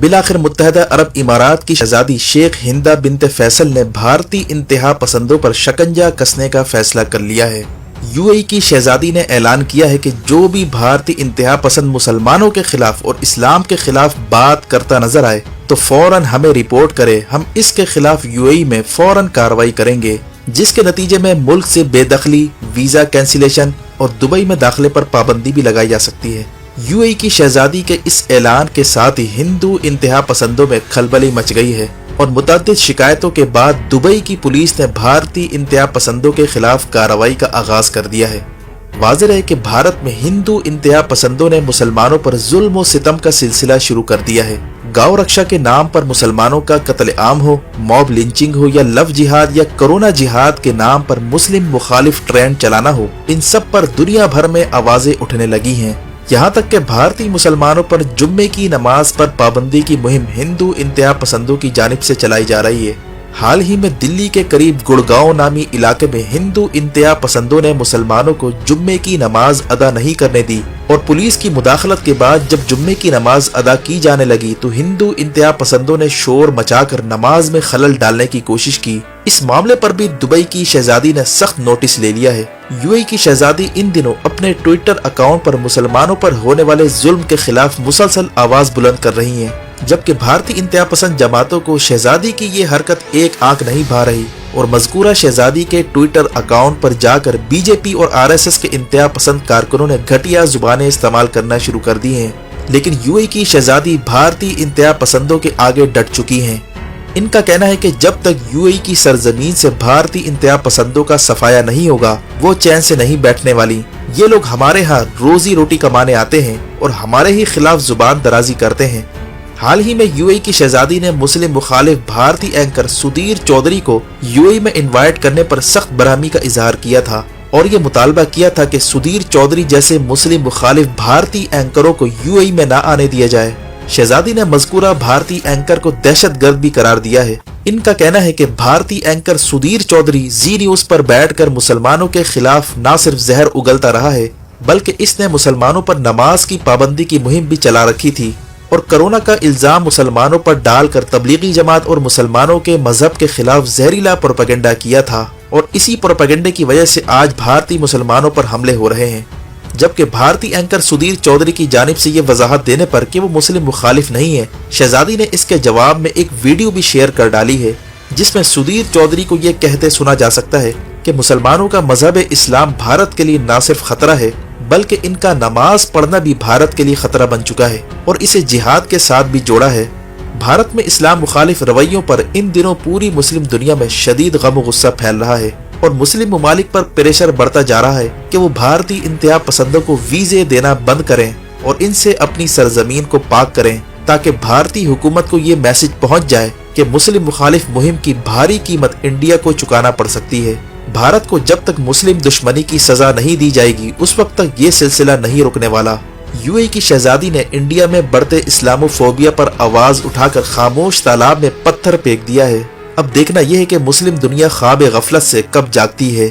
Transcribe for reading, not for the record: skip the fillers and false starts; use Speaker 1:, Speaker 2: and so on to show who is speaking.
Speaker 1: بالآخر متحدہ عرب امارات کی شہزادی شیخ ہندہ بنت فیصل نے بھارتی انتہا پسندوں پر شکنجہ کسنے کا فیصلہ کر لیا ہے۔ یو اے ای کی شہزادی نے اعلان کیا ہے کہ جو بھی بھارتی انتہا پسند مسلمانوں کے خلاف اور اسلام کے خلاف بات کرتا نظر آئے تو فوراً ہمیں رپورٹ کرے، ہم اس کے خلاف یو اے ای میں فوراً کارروائی کریں گے، جس کے نتیجے میں ملک سے بے دخلی، ویزا کینسلیشن اور دبئی میں داخلے پر پابندی بھی لگائی جا سکتی ہے۔ یو اے ای کی شہزادی کے اس اعلان کے ساتھ ہی ہندو انتہا پسندوں میں کھلبلی مچ گئی ہے اور متعدد شکایتوں کے بعد دبئی کی پولیس نے بھارتی انتہا پسندوں کے خلاف کارروائی کا آغاز کر دیا ہے۔ واضح ہے کہ بھارت میں ہندو انتہا پسندوں نے مسلمانوں پر ظلم و ستم کا سلسلہ شروع کر دیا ہے۔ گاؤں رکشا کے نام پر مسلمانوں کا قتل عام ہو، موب لنچنگ ہو یا لو جہاد یا کرونا جہاد کے نام پر مسلم مخالف ٹرینڈ چلانا ہو، ان سب پر دنیا بھر میں آوازیں اٹھنے لگی ہیں۔ یہاں تک کہ بھارتی مسلمانوں پر جمعے کی نماز پر پابندی کی مہم ہندو انتہا پسندوں کی جانب سے چلائی جا رہی ہے۔ حال ہی میں دلی کے قریب گڑگاؤں نامی علاقے میں ہندو انتہا پسندوں نے مسلمانوں کو جمعے کی نماز ادا نہیں کرنے دی اور پولیس کی مداخلت کے بعد جب جمعے کی نماز ادا کی جانے لگی تو ہندو انتہا پسندوں نے شور مچا کر نماز میں خلل ڈالنے کی کوشش کی۔ اس معاملے پر بھی دبئی کی شہزادی نے سخت نوٹس لے لیا ہے۔ یو اے ای کی شہزادی ان دنوں اپنے ٹویٹر اکاؤنٹ پر مسلمانوں پر ہونے والے ظلم کے خلاف مسلسل آواز بلند کر رہی ہیں، جبکہ بھارتی انتہا پسند جماعتوں کو شہزادی کی یہ حرکت ایک آنکھ نہیں بھا رہی اور مذکورہ شہزادی کے ٹویٹر اکاؤنٹ پر جا کر بی جے پی اور آر ایس ایس کے انتہا پسند کارکنوں نے گھٹیا زبانیں استعمال کرنا شروع کر دی ہیں۔ لیکن یو اے ای کی شہزادی بھارتی انتہا پسندوں کے آگے ڈٹ چکی ہیں۔ ان کا کہنا ہے کہ جب تک یو اے ای کی سرزمین سے بھارتی انتہا پسندوں کا صفایا نہیں ہوگا وہ چین سے نہیں بیٹھنے والی۔ یہ لوگ ہمارے ہاں روزی روٹی کمانے آتے ہیں اور ہمارے ہی خلاف زبان درازی کرتے ہیں۔ حال ہی میں یو اے ای کی شہزادی نے مسلم مخالف بھارتی اینکر سدھیر چودھری کو یو اے ای میں انوائٹ کرنے پر سخت برہمی کا اظہار کیا تھا اور یہ مطالبہ کیا تھا کہ سدھیر چودھری جیسے مسلم مخالف بھارتی اینکروں کو یو اے ای میں نہ آنے دیا جائے۔ شہزادی نے مذکورہ بھارتی اینکر کو دہشت گرد بھی قرار دیا ہے۔ ان کا کہنا ہے کہ بھارتی اینکر سدھیر چودھری زی نیوز پر بیٹھ کر مسلمانوں کے خلاف نہ صرف زہر اگلتا رہا ہے بلکہ اس نے مسلمانوں پر نماز کی پابندی کی مہم بھی چلا رکھی تھی اور کرونا کا الزام مسلمانوں پر ڈال کر تبلیغی جماعت اور مسلمانوں کے مذہب کے خلاف زہریلا پروپیگنڈا کیا تھا اور اسی پروپیگنڈے کی وجہ سے آج بھارتی مسلمانوں پر حملے ہو رہے ہیں۔ جبکہ بھارتی اینکر سدھیر چودھری کی جانب سے یہ وضاحت دینے پر کہ وہ مسلم مخالف نہیں ہے، شہزادی نے اس کے جواب میں ایک ویڈیو بھی شیئر کر ڈالی ہے جس میں سدھیر چودھری کو یہ کہتے سنا جا سکتا ہے کہ مسلمانوں کا مذہب اسلام بھارت کے لیے نہ صرف خطرہ ہے بلکہ ان کا نماز پڑھنا بھی بھارت کے لیے خطرہ بن چکا ہے اور اسے جہاد کے ساتھ بھی جوڑا ہے۔ بھارت میں اسلام مخالف رویوں پر ان دنوں پوری مسلم دنیا میں شدید غم و غصہ پھیل رہا ہے اور مسلم ممالک پر پریشر بڑھتا جا رہا ہے کہ وہ بھارتی انتہا پسندوں کو ویزے دینا بند کریں اور ان سے اپنی سرزمین کو پاک کریں تاکہ بھارتی حکومت کو یہ میسج پہنچ جائے کہ مسلم مخالف مہم کی بھاری قیمت انڈیا کو چکانا پڑ سکتی ہے۔ بھارت کو جب تک مسلم دشمنی کی سزا نہیں دی جائے گی اس وقت تک یہ سلسلہ نہیں رکنے والا۔ یو اے ای کی شہزادی نے انڈیا میں بڑھتے اسلامو فوبیا پر آواز اٹھا کر خاموش تالاب میں پتھر پھینک دیا ہے۔ اب دیکھنا یہ ہے کہ مسلم دنیا خواب غفلت سے کب جاگتی ہے۔